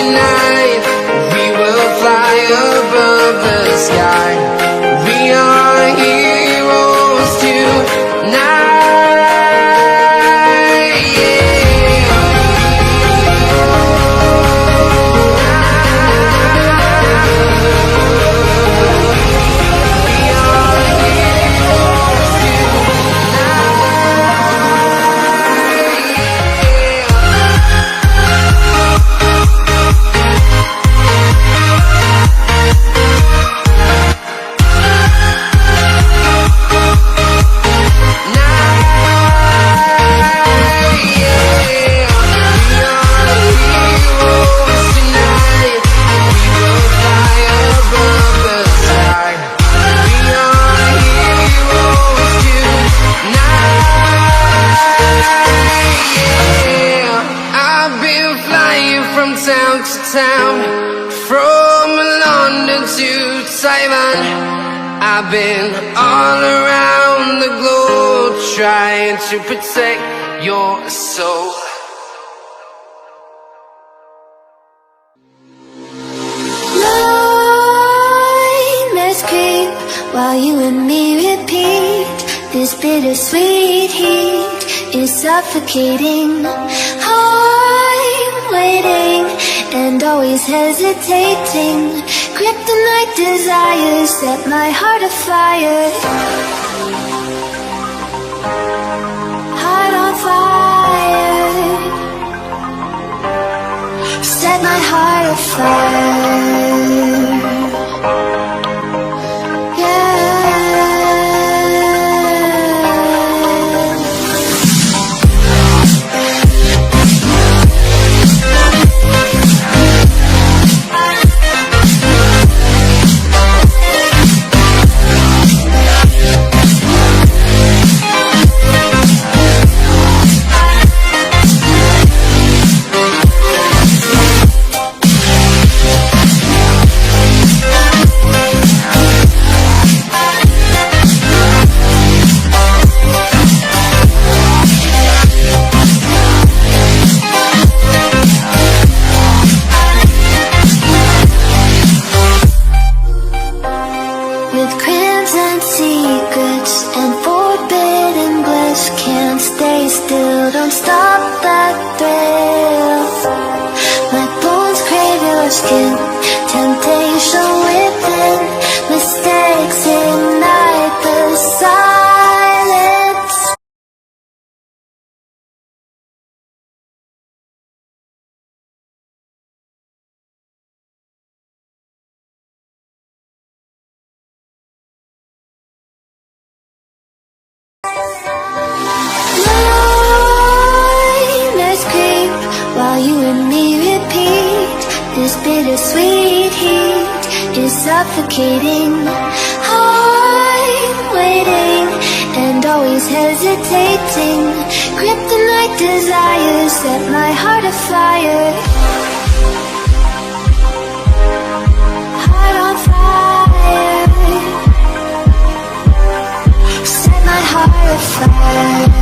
tonight. We will fly above the sky. We are heroes tonight. Town to town, from London to Taiwan. I've been all around the globe trying to protect your soul. Nightmares creep while you and me repeat. This bittersweet heat is suffocating. I'm waiting and always hesitating. Kryptonite desires set my heart afire. Heart on fire. Set my heart afire. Don't stop that thrill. My bones crave your skin. Temptation within. Mistakes ignite the silence. While you and me repeat, this bittersweet heat is suffocating. I'm waiting and always hesitating. Kryptonite desires set my heart afire. Heart on fire. Set my heart afire.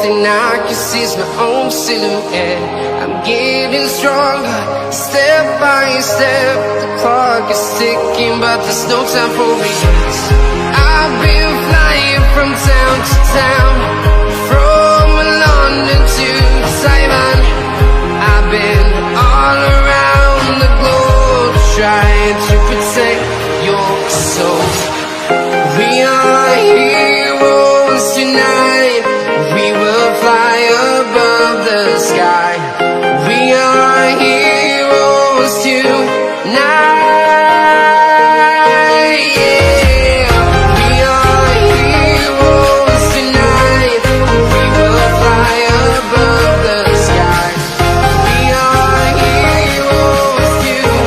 thing I can see is my own silhouette. I'm getting stronger, step by step. The clock is ticking, but there's no time for regrets. I've been flying from town to town, from London to Taiwan. I've been all around the globe, trying to protect your soul. We are heroes tonight. We will fly above the sky. We are heroes tonight. Yeah. We are heroes tonight. We will fly above the sky. We are heroes tonight.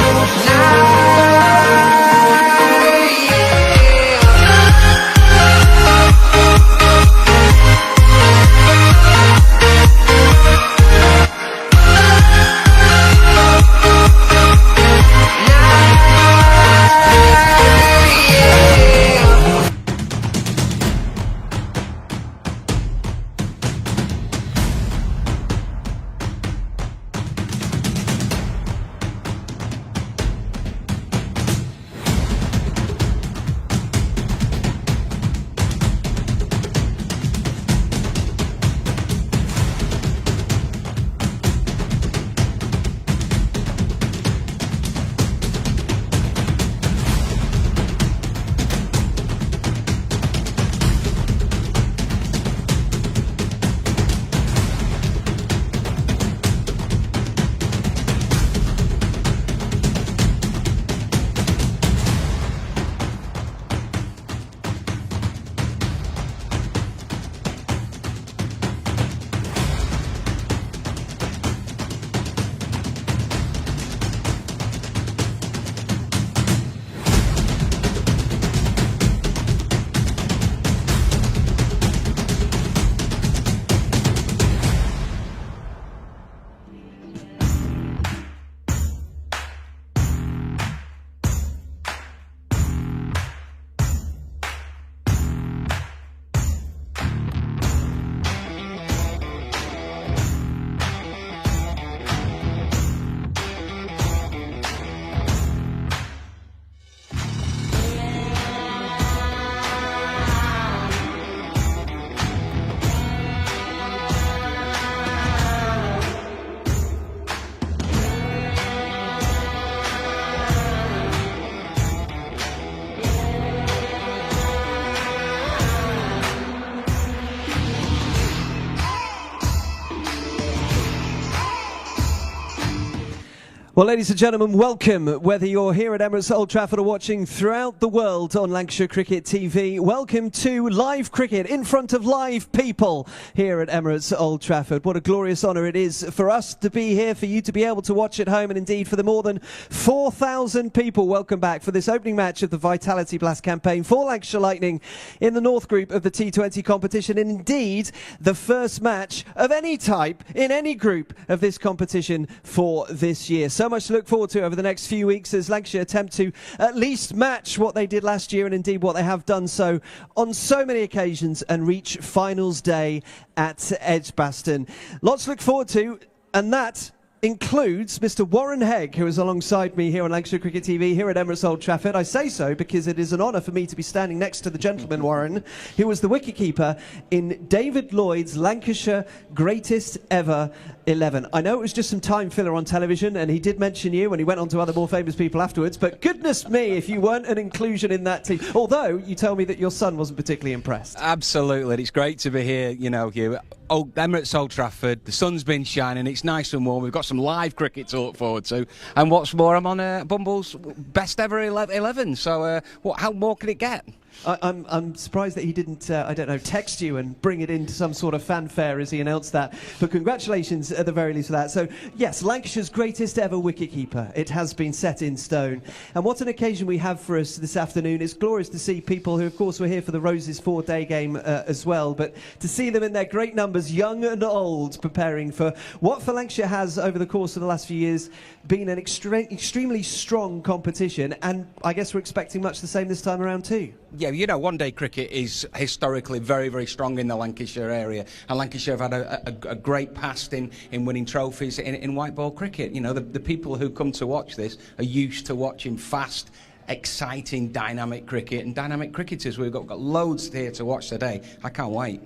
Well, ladies and gentlemen, welcome. Whether you're here at Emirates Old Trafford or watching throughout the world on Lancashire Cricket TV, welcome to live cricket in front of live people here at Emirates Old Trafford. What a glorious honour it is for us to be here, for you to be able to watch at home, and indeed for the more than 4,000 people. Welcome back for this opening match of the Vitality Blast campaign for Lancashire Lightning in the North Group of the T20 competition, and indeed the first match of any type in any group of this competition for this year. So much to look forward to over the next few weeks as Lancashire attempt to at least match what they did last year, and indeed what they have done so on so many occasions, and reach finals day at Edgbaston. Lots to look forward to, and that includes Mr. Warren Hegg, who is alongside me here on Lancashire Cricket TV here at Emirates Old Trafford. I say so because it is an honour for me to be standing next to the gentleman, Warren, who was the wicketkeeper in David Lloyd's Lancashire Greatest Ever 11. I know it was just some time filler on television, and he did mention you when he went on to other more famous people afterwards, but goodness me if you weren't an inclusion in that team. Although you tell me that your son wasn't particularly impressed. Absolutely, it's great to be here, you know, Hugh. Emirates Old Trafford, the sun's been shining, it's nice and warm, we've got some live cricket to look forward to, and what's more, I'm on Bumble's best ever 11, so how more can it get? I'm surprised that he didn't, I don't know, text you and bring it into some sort of fanfare as he announced that. But congratulations at the very least for that. So, yes, Lancashire's greatest ever wicketkeeper. It has been set in stone. And what an occasion we have for us this afternoon. It's glorious to see people who, of course, were here for the Roses 4-day game as well. But to see them in their great numbers, young and old, preparing for what for Lancashire has, over the course of the last few years, been an extremely strong competition. And I guess we're expecting much the same this time around too. Yeah, you know, one-day cricket is historically very, very strong in the Lancashire area, and Lancashire have had a great past in winning trophies in white ball cricket. You know, the people who come to watch this are used to watching fast, exciting, dynamic cricket, and dynamic cricketers. We've got loads here to watch today. I can't wait.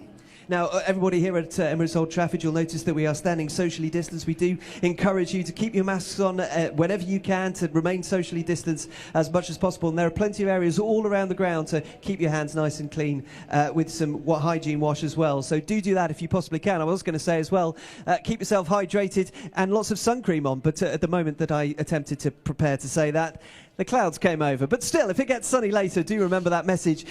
Now, everybody here at Emirates Old Trafford, you'll notice that we are standing socially distanced. We do encourage you to keep your masks on whenever you can, to remain socially distanced as much as possible. And there are plenty of areas all around the ground to keep your hands nice and clean with some hygiene wash as well. So do that if you possibly can. I was going to say as well, keep yourself hydrated and lots of sun cream on. But at the moment that I attempted to prepare to say that, the clouds came over. But still, if it gets sunny later, do remember that message.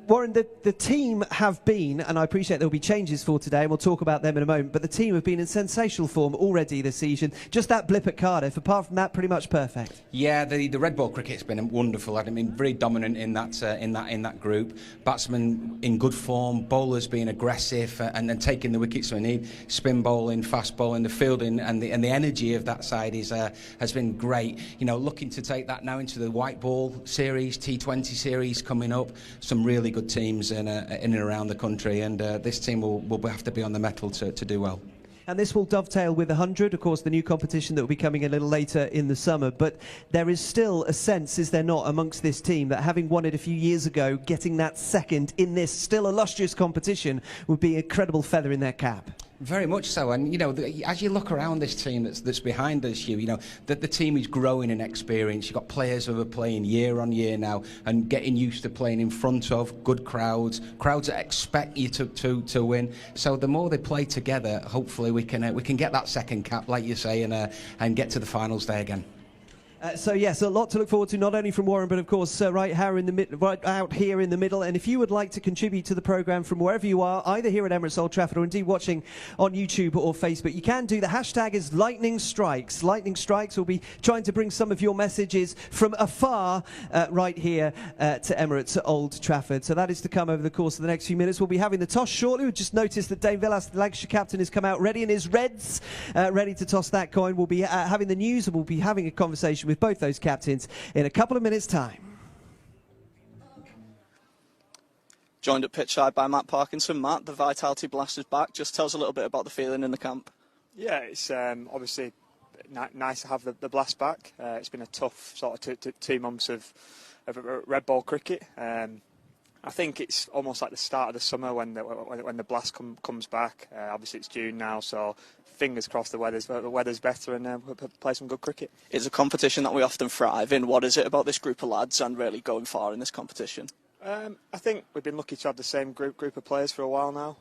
Warren, the team have been, and I appreciate there'll be changes for today, and we'll talk about them in a moment, but the team have been in sensational form already this season. Just that blip at Cardiff, apart from that, pretty much perfect. Yeah, the red ball cricket's been wonderful. I mean, very dominant in that group. Batsmen in good form, bowlers being aggressive and then taking the wickets we need. Spin bowling, fast bowling, the fielding and the energy of that side has been great. You know, looking to take that now into the white ball series, T20 series coming up. Some really good teams in and around the country, and this team will have to be on the mettle to do well. And this will dovetail with 100, of course, the new competition that will be coming a little later in the summer. But there is still a sense, is there not, amongst this team, that having won it a few years ago, getting that second in this still illustrious competition would be an incredible feather in their cap? Very much so, and you know, as you look around this team that's behind us, Hugh, you know that the team is growing in experience. You've got players who are playing year on year now and getting used to playing in front of good crowds that expect you to win. So the more they play together, hopefully we can get that second cap, like you say, and get to the finals day again. So yes, a lot to look forward to, not only from Warren, but of course right out here in the middle. And if you would like to contribute to the programme from wherever you are, either here at Emirates Old Trafford or indeed watching on YouTube or Facebook, you can do. The hashtag is Lightning Strikes. Lightning Strikes will be trying to bring some of your messages from afar right here to Emirates Old Trafford. So that is to come over the course of the next few minutes. We'll be having the toss shortly. We've just noticed that Dave Villas, the Lancashire captain, has come out ready in his reds, ready to toss that coin. We'll be having the news, and we'll be having a conversation with both those captains in a couple of minutes' time. Joined at pitchside by Matt Parkinson. Matt, the Vitality Blast is back. Just tell us a little bit about the feeling in the camp. Yeah, it's obviously nice to have the Blast back. It's been a tough sort of 2 months of red ball cricket. I think it's almost like the start of the summer when the Blast comes back. Obviously it's June now, so fingers crossed the weather's better and we'll play some good cricket. It's a competition that we often thrive in. What is it about this group of lads and really going far in this competition? I think we've been lucky to have the same group of players for a while now.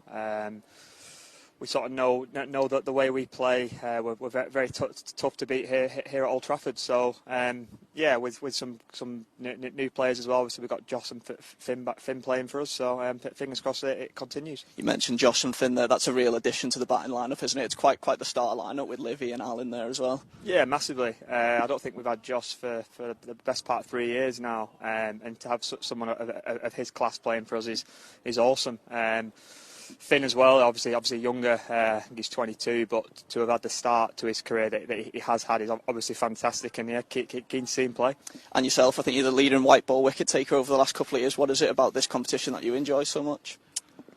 We sort of know that the way we play, we're very tough to beat here at Old Trafford. So yeah, with some new players as well. Obviously we've got Josh and Finn playing for us. So fingers crossed it continues. You mentioned Josh and Finn there. That's a real addition to the batting lineup, isn't it? It's quite the star lineup with Livy and Alan there as well. Yeah, massively. I don't think we've had Josh for the best part of 3 years now, and to have someone of his class playing for us is awesome. Finn as well, obviously younger, I think he's 22, but to have had the start to his career that he has had is obviously fantastic, and yeah, keen to see him play. And yourself, I think you're the leading white ball wicket taker over the last couple of years. What is it about this competition that you enjoy so much?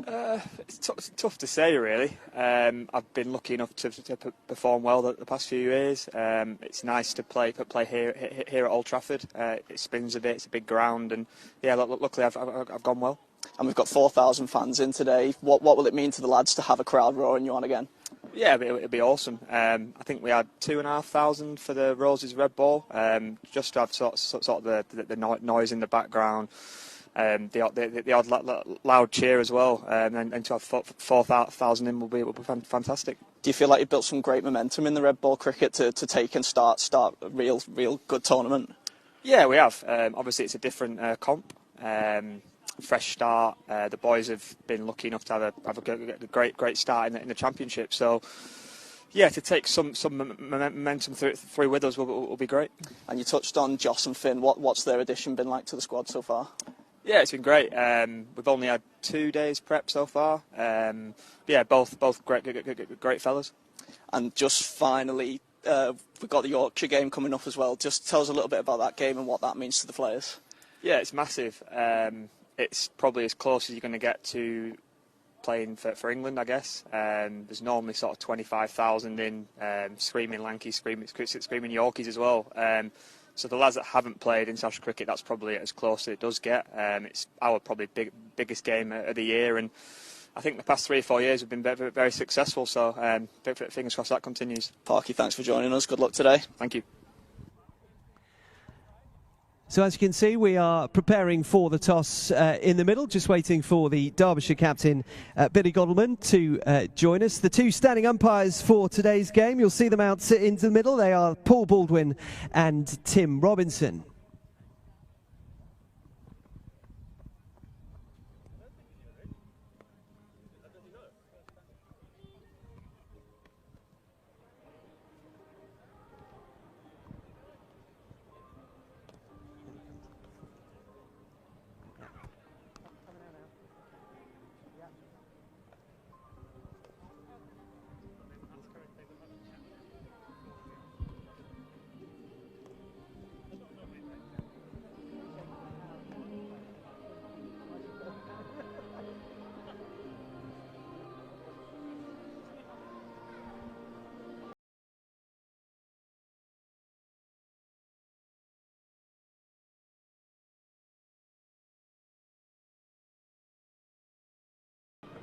It's tough to say, really. I've been lucky enough to perform well the past few years. It's nice to play here at Old Trafford. It spins a bit, it's a big ground, and yeah, luckily I've gone well. And we've got 4,000 fans in today. What will it mean to the lads to have a crowd roaring you on again? Yeah, it'll be awesome. I think we had 2,500 for the Roses Red Ball, just to have sort of the noise in the background, the odd loud cheer as well, and to have 4,000 in will be fantastic. Do you feel like you've built some great momentum in the red ball cricket to take and start a real good tournament? Yeah, we have. Obviously, it's a different comp. Fresh start. The boys have been lucky enough to have a great start in the championship. So, yeah, to take some momentum through with us will be great. And you touched on Joss and Finn. What's their addition been like to the squad so far? Yeah, it's been great. We've only had 2 days prep so far. Yeah, both great fellas. And just finally, we've got the Yorkshire game coming up as well. Just tell us a little bit about that game and what that means to the players. Yeah, it's massive. it's probably as close as you're going to get to playing for England, I guess. There's normally sort of 25,000 in, screaming Lankies, screaming Yorkies as well. So the lads that haven't played international cricket, that's probably as close as it does get. It's our probably biggest game of the year, and I think the past 3 or 4 years have been very, very successful. So fingers crossed that continues. Parky, thanks for joining us. Good luck today. Thank you. So as you can see, we are preparing for the toss in the middle, just waiting for the Derbyshire captain, Billy Godleman, to join us. The two standing umpires for today's game, you'll see them out into the middle. They are Paul Baldwin and Tim Robinson.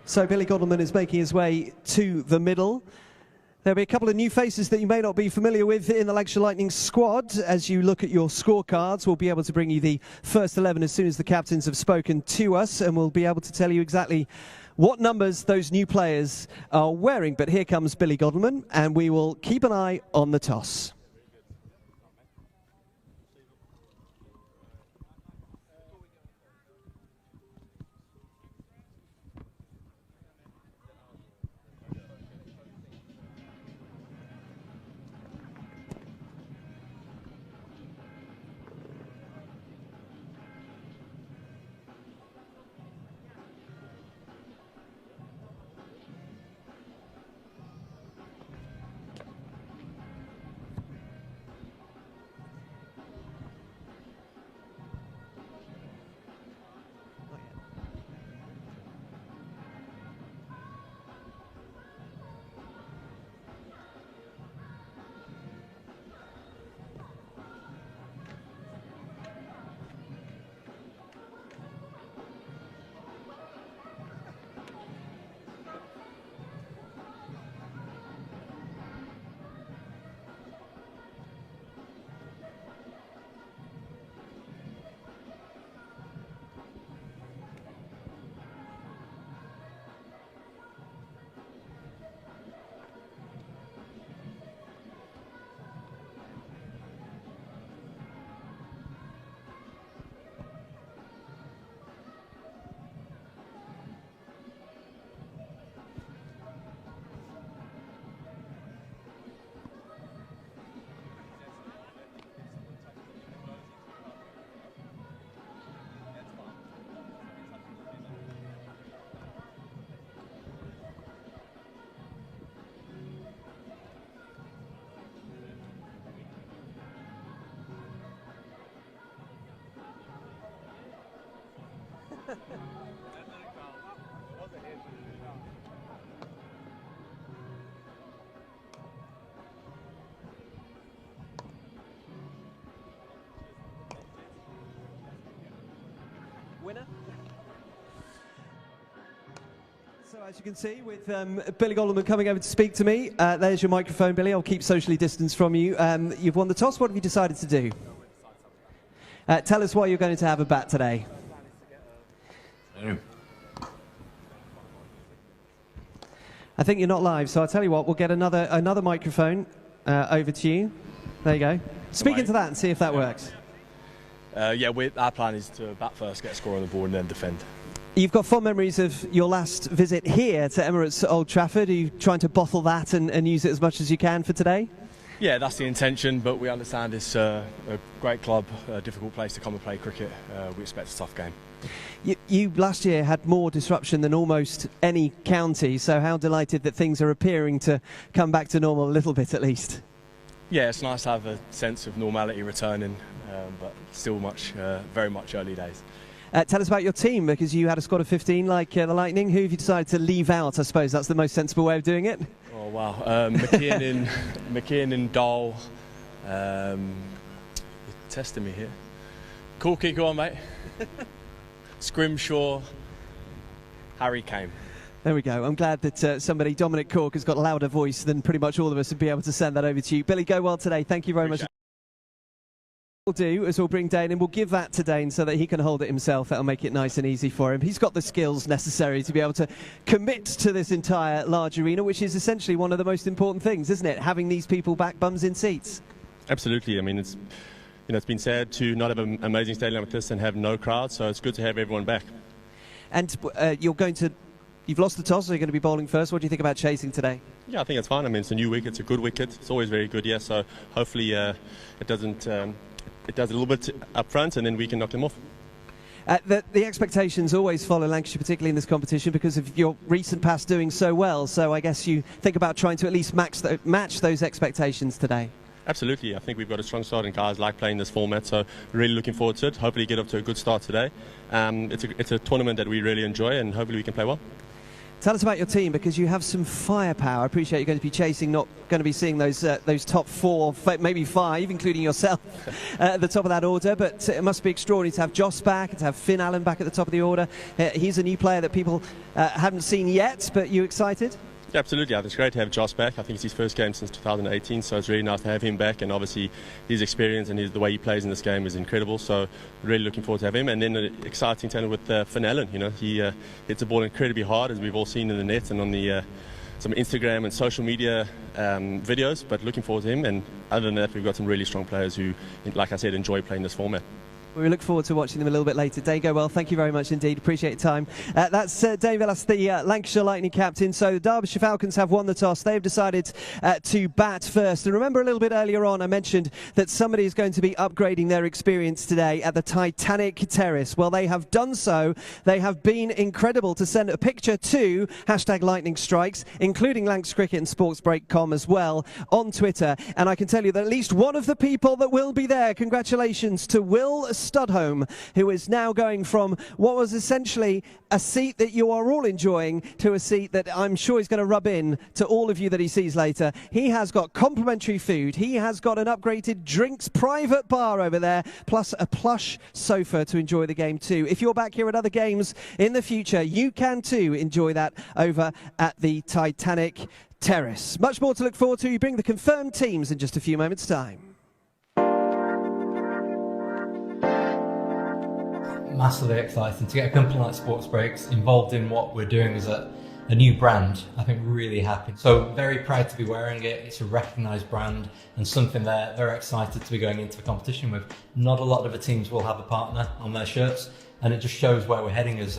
So Billy Godleman is making his way to the middle. There'll be a couple of new faces that you may not be familiar with in the Lancashire Lightning squad. As you look at your scorecards, we'll be able to bring you the first 11 as soon as the captains have spoken to us, and we'll be able to tell you exactly what numbers those new players are wearing. But here comes Billy Godleman, and we will keep an eye on the toss. Winner. So as you can see, with Billy Godleman coming over to speak to me, there's your microphone, Billy. I'll keep socially distanced from you. You've won the toss. What have you decided to do? Tell us why you're going to have a bat today. I think you're not live, so I'll tell you what, we'll get another microphone over to you. There you go. Speak into that and see if that works. Our plan is to bat first, get a score on the board, and then defend. You've got fond memories of your last visit here to Emirates Old Trafford. Are you trying to bottle that and use it as much as you can for today? Yeah, that's the intention, but we understand it's a great club, a difficult place to come and play cricket. We expect a tough game. You last year had more disruption than almost any county, so how delighted that things are appearing to come back to normal a little bit at least. Yeah, it's nice to have a sense of normality returning, but still very much early days. Tell us about your team, because you had a squad of 15 like the Lightning. Who have you decided to leave out? I suppose that's the most sensible way of doing it. Oh wow, McKeon Dole. You're testing me here. Cool, keep going, mate. Scrimshaw, Harry Kane. There we go. I'm glad that somebody, Dominic Cork, has got a louder voice than pretty much all of us would be able to send that over to you. Billy, go well today. Thank you very much. What we'll do is we'll bring Dane and we'll give that to Dane so that he can hold it himself. That'll make it nice and easy for him. He's got the skills necessary to be able to commit to this entire large arena, which is essentially one of the most important things, isn't it? Having these people back, bums in seats. Absolutely. I mean, it's been sad to not have an amazing stadium like this and have no crowd, so it's good to have everyone back. And you've lost the toss, so you're going to be bowling first. What do you think about chasing today? Yeah, I think it's fine. I mean, it's a new wicket, it's a good wicket. It's always very good, yeah, so hopefully it does a little bit up front and then we can knock them off. The expectations always follow Lancashire, particularly in this competition, because of your recent past doing so well. So I guess you think about trying to at least match those expectations today. Absolutely. I think we've got a strong start and guys like playing this format, so really looking forward to it. Hopefully get off to a good start today. It's a tournament that we really enjoy and hopefully we can play well. Tell us about your team, because you have some firepower. I appreciate you're going to be chasing, not going to be seeing those top 4, maybe 5, including yourself, at the top of that order. But it must be extraordinary to have Joss back, to have Finn Allen back at the top of the order. He's a new player that people haven't seen yet, but you excited? Yeah, absolutely. It's great to have Joss back. I think it's his first game since 2018, so it's really nice to have him back. And obviously, his experience and the way he plays in this game is incredible. So, really looking forward to have him. And then an exciting talent with Finn Allen. He hits the ball incredibly hard, as we've all seen in the net and on the some Instagram and social media videos. But looking forward to him. And other than that, we've got some really strong players who, like I said, enjoy playing this format. We look forward to watching them a little bit later. Dane, go well. Thank you very much indeed. Appreciate your time. That's Dane Villas, the Lancashire Lightning captain. So the Derbyshire Falcons have won the toss. They've decided to bat first. And remember, a little bit earlier on, I mentioned that somebody is going to be upgrading their experience today at the Titanic Terrace. Well, they have done so. They have been incredible to send a picture to #LightningStrikes, including Lancs Cricket and SportsBreak.com as well, on Twitter. And I can tell you that at least one of the people that will be there, congratulations to Will Studholme, who is now going from what was essentially a seat that you are all enjoying to a seat that I'm sure is going to rub in to all of you that he sees later. He has got complimentary food, he has got an upgraded drinks private bar over there, plus a plush sofa to enjoy the game too. If you're back here at other games in the future, you can too enjoy that over at the Titanic Terrace. Much more to look forward to. You bring the confirmed teams in just a few moments' time. Massively exciting to get a company like Sports Breaks involved in what we're doing as a new brand. I think really happy. So very proud to be wearing it. It's a recognised brand and something they're very excited to be going into the competition with. Not a lot of the teams will have a partner on their shirts, and it just shows where we're heading as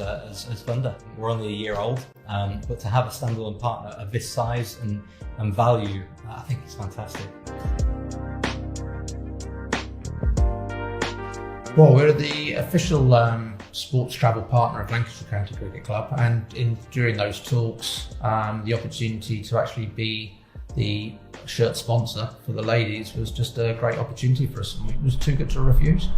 Thunder. We're only a year old, but to have a standalone partner of this size and value, I think it's fantastic. Well, we're the official sports travel partner of Lancashire County Cricket Club, and during those talks, the opportunity to actually be the shirt sponsor for the ladies was just a great opportunity for us. It was too good to refuse.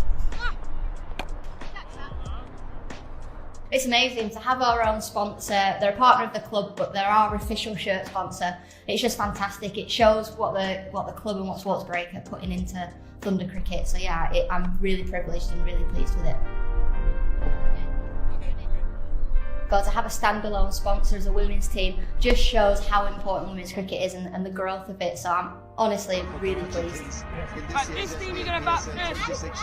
It's amazing to have our own sponsor. They're a partner of the club, but they're our official shirt sponsor. It's just fantastic. It shows what the club and what Sports Break are putting into Thunder cricket. So yeah, I'm really privileged and really pleased with it. To have a standalone sponsor as a women's team just shows how important women's cricket is and the growth of it. So I'm honestly really pleased. Right, this team you're going to bat first.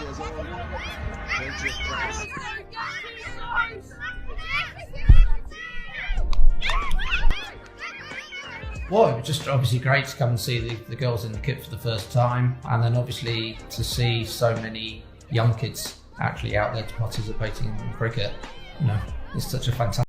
Well, it was just obviously great to come and see the girls in the kit for the first time, and then obviously to see so many young kids actually out there participating in cricket. It's such a fantastic